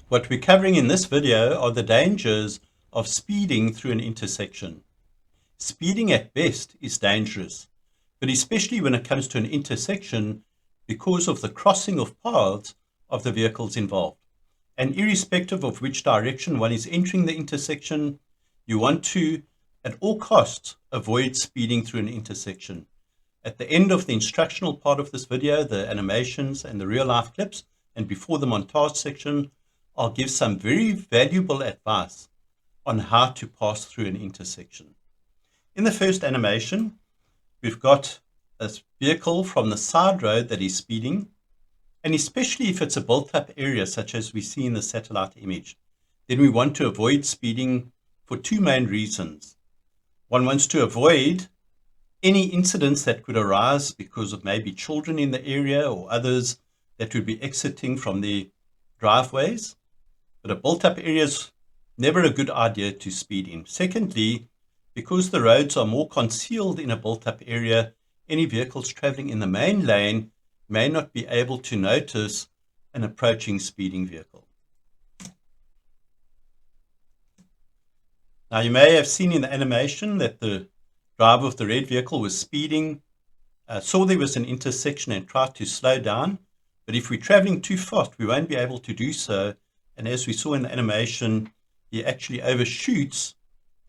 What we're covering in this video are the dangers of speeding through an intersection. Speeding at best is dangerous, but especially when it comes to an intersection because of the crossing of paths of the vehicles involved. And irrespective of which direction one is entering the intersection, you want to, at all costs, avoid speeding through an intersection. At the end of the instructional part of this video, the animations and the real-life clips, and before the montage section, I'll give some very valuable advice on how to pass through an intersection. In the first animation, we've got a vehicle from the side road that is speeding, and especially if it's a built-up area such as we see in the satellite image, then we want to avoid speeding for two main reasons. One wants to avoid any incidents that could arise because of maybe children in the area or others that would be exiting from the driveways. But a built-up area is never a good idea to speed in. Secondly, because the roads are more concealed in a built-up area, any vehicles traveling in the main lane may not be able to notice an approaching speeding vehicle. Now, you may have seen in the animation that the driver of the red vehicle was speeding, saw there was an intersection and tried to slow down. But if we're traveling too fast, we won't be able to do so. And as we saw in the animation, he actually overshoots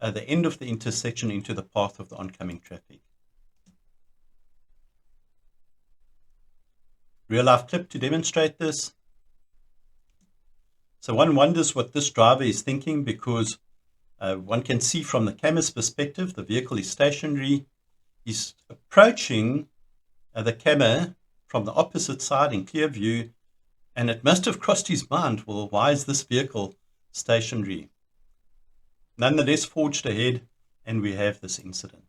the end of the intersection into the path of the oncoming traffic. Real life clip to demonstrate this. So one wonders what this driver is thinking, because one can see from the camera's perspective, the vehicle is stationary. He's approaching the camera from the opposite side in clear view, and it must have crossed his mind, well, why is this vehicle stationary? Nonetheless, forged ahead, and we have this incident.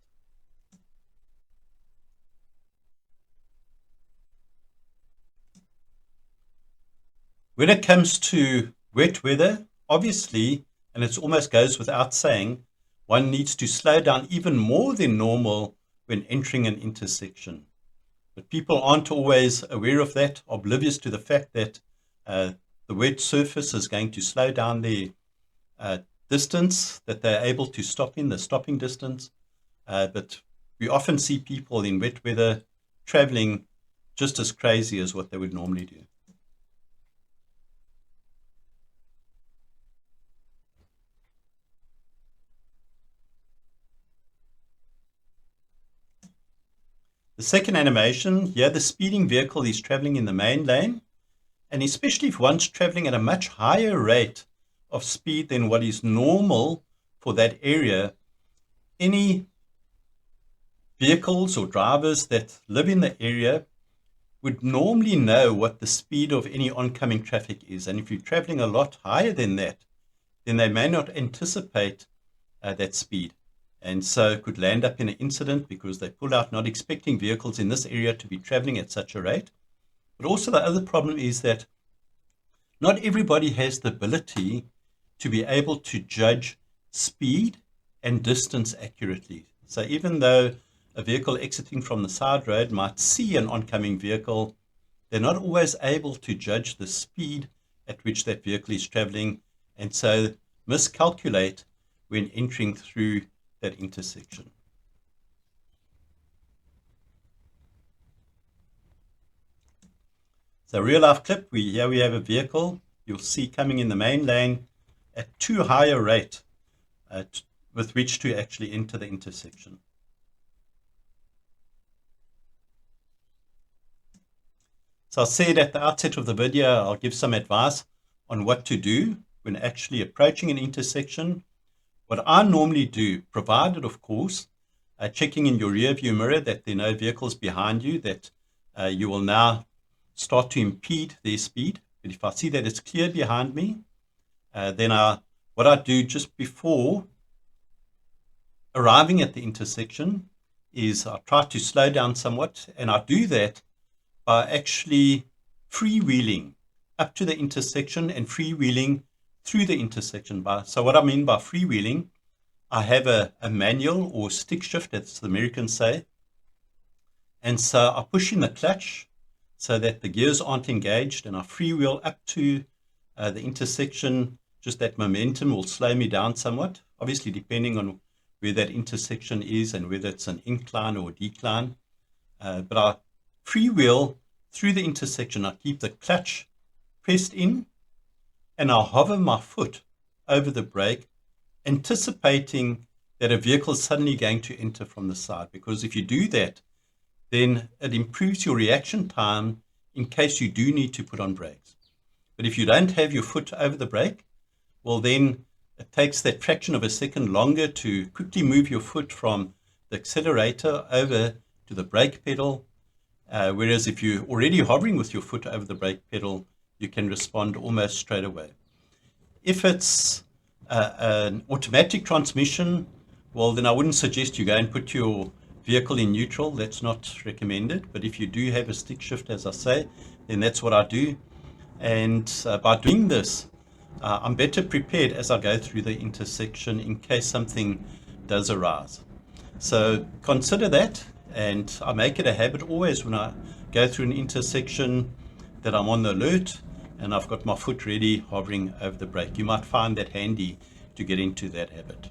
When it comes to wet weather, obviously, and it almost goes without saying, one needs to slow down even more than normal when entering an intersection. But people aren't always aware of that, oblivious to the fact that the wet surface is going to slow down the distance that they're able to stop in, the stopping distance. But we often see people in wet weather traveling just as crazy as what they would normally do. The second animation, here the speeding vehicle is traveling in the main lane, and especially if one's traveling at a much higher rate of speed than what is normal for that area, any vehicles or drivers that live in the area would normally know what the speed of any oncoming traffic is. And if you're traveling a lot higher than that, then they may not anticipate that speed. And so could land up in an incident because they pull out not expecting vehicles in this area to be traveling at such a rate. But also the other problem is that not everybody has the ability to be able to judge speed and distance accurately. So even though a vehicle exiting from the side road might see an oncoming vehicle, they're not always able to judge the speed at which that vehicle is traveling, and so miscalculate when entering through that intersection. So real life clip, here we have a vehicle you'll see coming in the main lane at too high a rate with which to actually enter the intersection. So I said at the outset of the video, I'll give some advice on what to do when actually approaching an intersection. What I normally do, provided of course, checking in your rear view mirror that there are no vehicles behind you, that you will now start to impede their speed. But if I see that it's clear behind me, then what I do just before arriving at the intersection is I try to slow down somewhat, and I do that by actually freewheeling up to the intersection and freewheeling through the intersection. So what I mean by freewheeling, I have a manual or stick shift, as the Americans say. And so I push in the clutch so that the gears aren't engaged, and I freewheel up to the intersection, just that momentum will slow me down somewhat, obviously depending on where that intersection is and whether it's an incline or decline. But I freewheel through the intersection. I keep the clutch pressed in and I hover my foot over the brake, anticipating that a vehicle is suddenly going to enter from the side. Because if you do that, then it improves your reaction time in case you do need to put on brakes. But if you don't have your foot over the brake, well, then it takes that fraction of a second longer to quickly move your foot from the accelerator over to the brake pedal. Whereas if you're already hovering with your foot over the brake pedal, you can respond almost straight away. If it's an automatic transmission, well, then I wouldn't suggest you go and put your vehicle in neutral. That's not recommended. But if you do have a stick shift, as I say, then that's what I do. And by doing this, I'm better prepared as I go through the intersection in case something does arise. So consider that, and I make it a habit always when I go through an intersection that I'm on the alert and I've got my foot ready hovering over the brake. You might find that handy to get into that habit.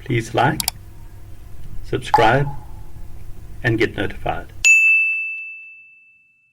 Please like, subscribe, and get notified.